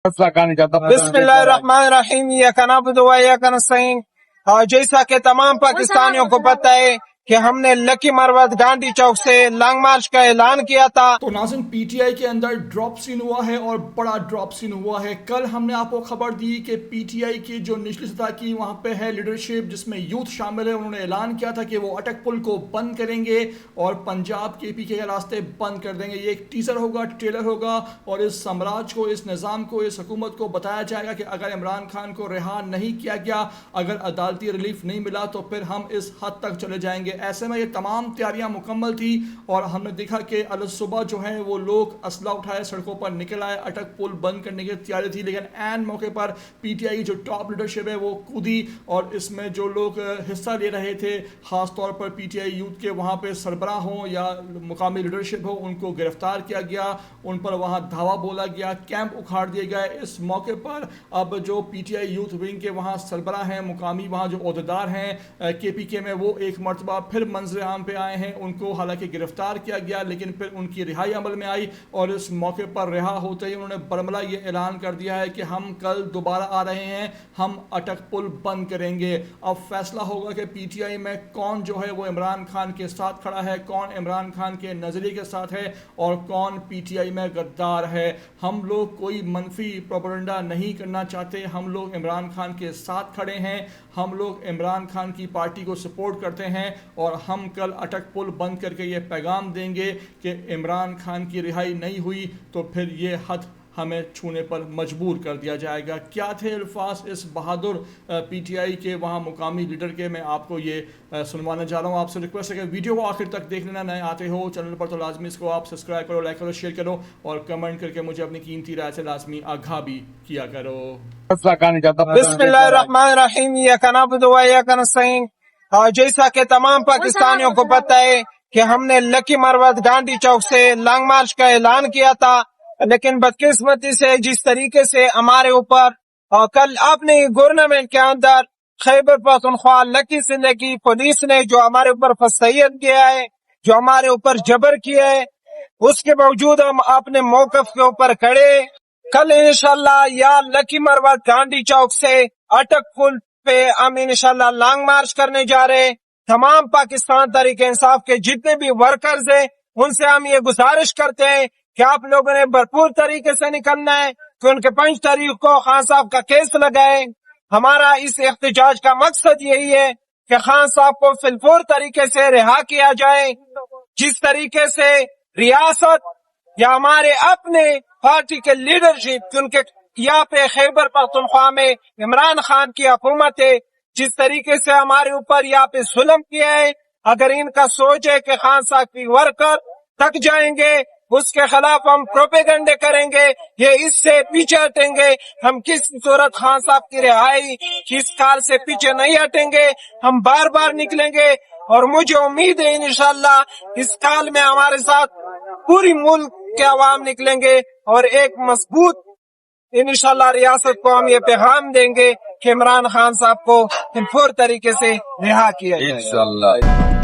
بسم اللہ الرحمن الرحیم ایاک نعبد و ایاک نستعین۔ جیسا کہ تمام پاکستانیوں کو پتہ ہے کہ ہم نے لکی مروت گاندھی چوک سے لانگ مارچ کا اعلان کیا تھا۔ تو ناظرین پی ٹی آئی کے اندر ڈراپ سین ہوا ہے اور بڑا ڈراپ سین ہوا ہے۔ کل ہم نے آپ کو خبر دی کہ پی ٹی آئی کی جو نچلی سطح کی وہاں پہ ہے لیڈرشپ جس میں یوتھ شامل ہے، انہوں نے اعلان کیا تھا کہ وہ اٹک پل کو بند کریں گے اور پنجاب کے پی کے راستے بند کر دیں گے۔ یہ ایک ٹیزر ہوگا، ٹریلر ہوگا اور اس سامراج کو، اس نظام کو، اس حکومت کو بتایا جائے گا کہ اگر عمران خان کو رہا نہیں کیا گیا، اگر عدالتی ریلیف نہیں ملا تو پھر ہم اس حد تک چلے جائیں گے۔ ایسے میں یہ تمام تیاریاں مکمل تھی اور ہم نے دیکھا کہ صبح جو ہے وہ لوگ اسلحہ اٹھائے سڑکوں پر نکل آئے، اٹک پل بند کرنے کی تیاری تھی، لیکن عین موقع پر پی ٹی آئی جو ٹاپ لیڈرشپ ہے وہ کودی اور اس میں جو لوگ حصہ لے رہے تھے، خاص طور پر پی ٹی آئی یوتھ کے وہاں پہ سربراہ ہوں یا مقامی لیڈرشپ ہو، ان کو گرفتار کیا گیا، ان پر وہاں دھاوا بولا گیا، کیمپ اکھاڑ دیے گئے۔ اس موقع پر اب جو P T I youth wing کے وہاں سربراہ ہیں، مقامی وہاں جو عہدیدار ہیں کے پی کے میں، وہ ایک مرتبہ پھر منظر عام پہ آئے ہیں۔ ان کو حالانکہ گرفتار کیا گیا لیکن پھر ان کی رہائی عمل میں آئی اور اس موقع پر رہا ہوتے ہی انہوں نے برملا یہ اعلان کر دیا ہے کہ ہم کل دوبارہ آ رہے ہیں، ہم اٹک پل بند کریں گے۔ اب فیصلہ ہوگا کہ پی ٹی آئی میں کون جو ہے وہ عمران خان کے ساتھ کھڑا ہے، کون عمران خان کے نظریے کے ساتھ ہے اور کون پی ٹی آئی میں غدار ہے۔ ہم لوگ کوئی منفی پروپیگنڈا نہیں کرنا چاہتے، ہم لوگ عمران خان کے ساتھ کھڑے ہیں، ہم لوگ عمران خان کی پارٹی کو سپورٹ کرتے ہیں اور ہم کل اٹک پل بند کر کے یہ پیغام دیں گے کہ عمران خان کی رہائی نہیں ہوئی تو پھر یہ حد ہمیں چھونے پر مجبور کر دیا جائے گا۔ کیا تھے الفاظ اس بہادر پی ٹی آئی کے وہاں مقامی لیڈر کے، میں آپ کو یہ سنوانے جا رہا ہوں۔ آپ سے ریکویسٹ ہے کہ ویڈیو کو آخر تک دیکھ لینا، نئے آتے ہو چینل پر تو لازمی اس کو آپ سبسکرائب کرو، لائک کرو، شیئر کرو اور کمنٹ کر کے مجھے اپنی قیمتی رائے سے لازمی آگاہ بھی کیا کرو۔ بسم اللہ الرحمن الرحیم ایاک نعبد و ایاک نستعین۔ جیسا کہ تمام پاکستانیوں کو پتہ ہے کہ ہم نے لکی مروت گاندھی چوک سے لانگ مارچ کا اعلان کیا تھا، لیکن بدقسمتی سے جس طریقے سے ہمارے اوپر کل اپنے گورنمنٹ کے اندر خیبر پختونخوا لکی ضلع کی پولیس نے جو ہمارے اوپر فساد کیا ہے، جو ہمارے اوپر جبر کیا ہے، اس کے باوجود ہم اپنے موقف کے اوپر کھڑے۔ کل انشاءاللہ یا لکی مروت گاندھی چوک سے اٹک پل پہ ہم انشاءاللہ لانگ مارچ کرنے جا رہے ہیں۔ تمام پاکستان تحریک انصاف کے جتنے بھی ورکرز ہیں ان سے ہم یہ گزارش کرتے ہیں کہ آپ لوگوں نے بھرپور طریقے سے نکلنا ہے کہ ان کے 5 تاریخ کو خان صاحب کا کیس لگائے۔ ہمارا اس احتجاج کا مقصد یہی ہے کہ خان صاحب کو فلفور طریقے سے رہا کیا جائے۔ جس طریقے سے ریاست یا ہمارے اپنے پارٹی کے لیڈرشپ، کیونکہ یہاں پہ خیبر پختونخوا میں عمران خان کی حکومت ہے، جس طریقے سے ہمارے اوپر یہاں پہ ظلم کیا ہے، اگر ان کا سوچ ہے کہ خان صاحب کی ورکر تک جائیں گے، اس کے خلاف ہم پروپیگنڈے کریں گے، یہ اس سے پیچھے ہٹیں گے، ہم کسی صورت خان صاحب کی رہائی اس کال سے پیچھے نہیں ہٹیں گے، ہم بار بار نکلیں گے اور مجھے امید ہے انشاءاللہ اس کال میں ہمارے ساتھ پوری ملک کے عوام نکلیں گے اور ایک مضبوط انشاءاللہ ریاست کو ہم یہ پیغام دیں گے کہ عمران خان صاحب کو فور طریقے سے رہا کیا جائے۔